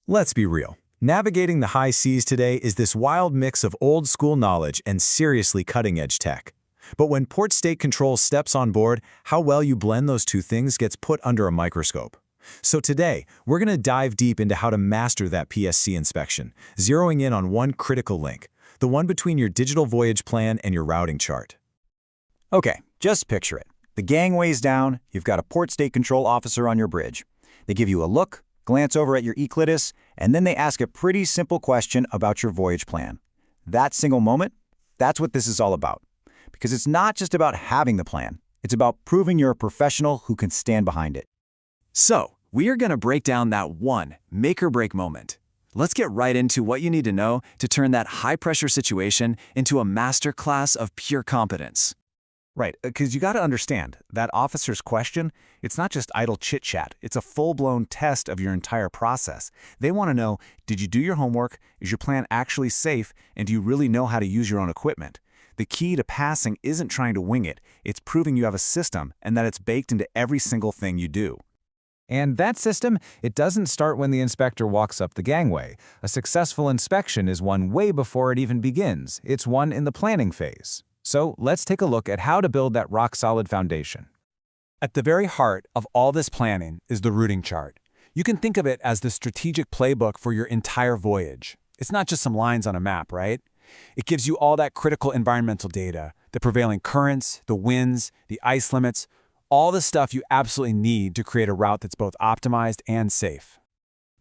Let's be real. Navigating the high seas today is this wild mix of old-school knowledge and seriously cutting-edge tech. But when port state control steps on board, how well you blend those two things gets put under a microscope. So today, we're going to dive deep into how to master that PSC inspection, zeroing in on one critical link, the one between your digital voyage plan and your routing chart. Okay, just picture it. The gangway's down, you've got a port state control officer on your bridge. They give you a look, glance over at your ECDIS, and then they ask a pretty simple question about your voyage plan. That single moment, that's what this is all about. Because it's not just about having the plan, it's about proving you're a professional who can stand behind it. So, we are going to break down that one make-or-break moment. Let's get right into what you need to know to turn that high-pressure situation into a masterclass of pure competence. Right, because you got to understand, that officer's question, it's not just idle chit-chat. It's a full-blown test of your entire process. They want to know, did you do your homework? Is your plan actually safe? And do you really know how to use your own equipment? The key to passing isn't trying to wing it. It's proving you have a system and that it's baked into every single thing you do. And that system, it doesn't start when the inspector walks up the gangway. A successful inspection is one way before it even begins. It's one in the planning phase. So let's take a look at how to build that rock-solid foundation. At the very heart of all this planning is the routing chart. You can think of it as the strategic playbook for your entire voyage. It's not just some lines on a map, right? It gives you all that critical environmental data, the prevailing currents, the winds, the ice limits, all the stuff you absolutely need to create a route that's both optimized and safe.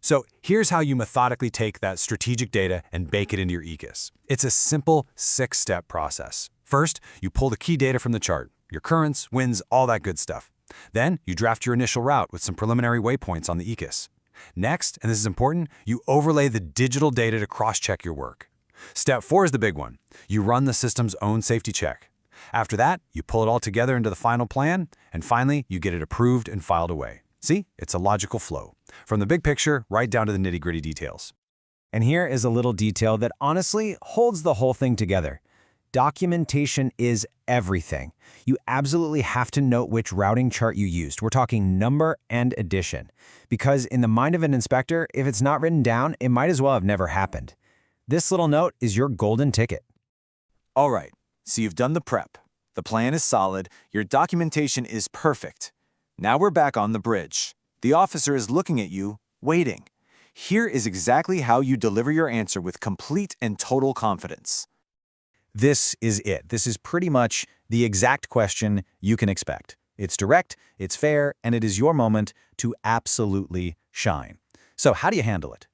So here's how you methodically take that strategic data and bake it into your ECDIS. It's a simple 6-step process. First, you pull the key data from the chart, your currents, winds, all that good stuff. Then, you draft your initial route with some preliminary waypoints on the ECDIS. Next, and this is important, you overlay the digital data to cross-check your work. Step 4 is the big one. You run the system's own safety check. After that, you pull it all together into the final plan, and finally, you get it approved and filed away. See, it's a logical flow, from the big picture right down to the nitty-gritty details. And here is a little detail that honestly holds the whole thing together. Documentation is everything. You absolutely have to note which routing chart you used. We're talking number and edition. Because in the mind of an inspector, if it's not written down, it might as well have never happened. This little note is your golden ticket. All right, so you've done the prep. The plan is solid, your documentation is perfect. Now we're back on the bridge. The officer is looking at you, waiting. Here is exactly how you deliver your answer with complete and total confidence. This is it. This is pretty much the exact question you can expect. It's direct, it's fair, and it is your moment to absolutely shine. So how do you handle it?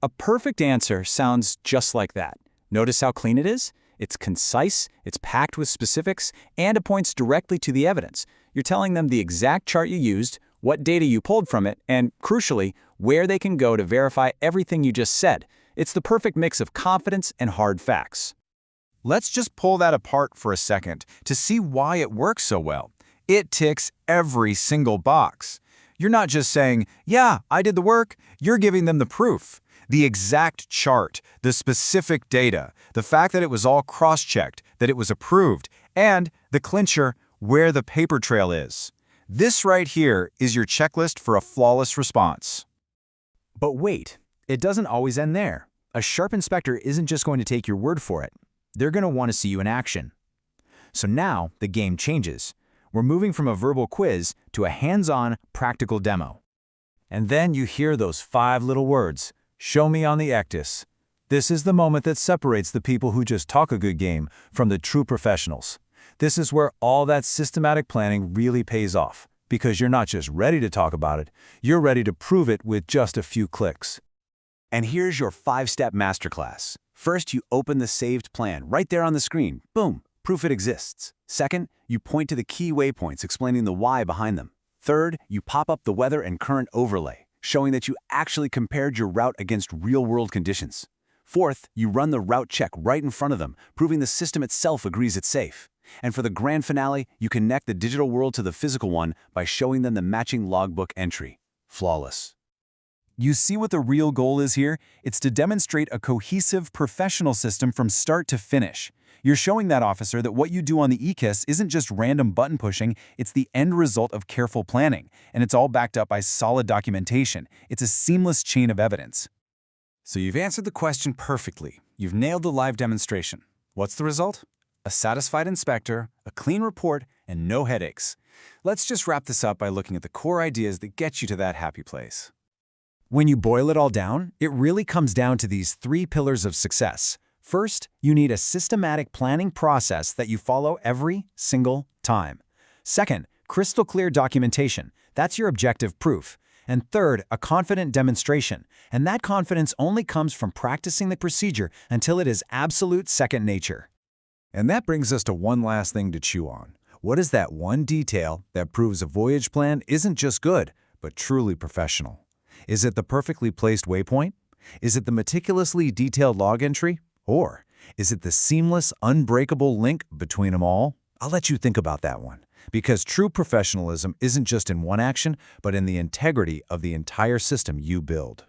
A perfect answer sounds just like that. Notice how clean it is? It's concise, it's packed with specifics, and it points directly to the evidence. You're telling them the exact chart you used, what data you pulled from it, and, crucially, where they can go to verify everything you just said. It's the perfect mix of confidence and hard facts. Let's just pull that apart for a second to see why it works so well. It ticks every single box. You're not just saying, yeah, I did the work. You're giving them the proof. The exact chart, the specific data, the fact that it was all cross-checked, that it was approved, and the clincher, where the paper trail is. This right here is your checklist for a flawless response. But wait, it doesn't always end there. A sharp inspector isn't just going to take your word for it. They're going to want to see you in action. So now the game changes. We're moving from a verbal quiz to a hands-on, practical demo. And then you hear those 5 little words, show me on the ECDIS. This is the moment that separates the people who just talk a good game from the true professionals. This is where all that systematic planning really pays off, because you're not just ready to talk about it, you're ready to prove it with just a few clicks. And here's your 5-step masterclass. First, you open the saved plan right there on the screen. Boom, proof it exists. Second, you point to the key waypoints explaining the why behind them. Third, you pop up the weather and current overlay, showing that you actually compared your route against real-world conditions. Fourth, you run the route check right in front of them, proving the system itself agrees it's safe. And for the grand finale, you connect the digital world to the physical one by showing them the matching logbook entry. Flawless. You see what the real goal is here? It's to demonstrate a cohesive, professional system from start to finish. You're showing that officer that what you do on the ECDIS isn't just random button pushing, it's the end result of careful planning, and it's all backed up by solid documentation. It's a seamless chain of evidence. So you've answered the question perfectly. You've nailed the live demonstration. What's the result? A satisfied inspector, a clean report, and no headaches. Let's just wrap this up by looking at the core ideas that get you to that happy place. When you boil it all down, it really comes down to these 3 pillars of success. First, you need a systematic planning process that you follow every single time. Second, crystal clear documentation. That's your objective proof. And third, a confident demonstration. And that confidence only comes from practicing the procedure until it is absolute second nature. And that brings us to one last thing to chew on. What is that one detail that proves a voyage plan isn't just good, but truly professional? Is it the perfectly placed waypoint? Is it the meticulously detailed log entry? Or is it the seamless, unbreakable link between them all? I'll let you think about that one. Because true professionalism isn't just in one action, but in the integrity of the entire system you build.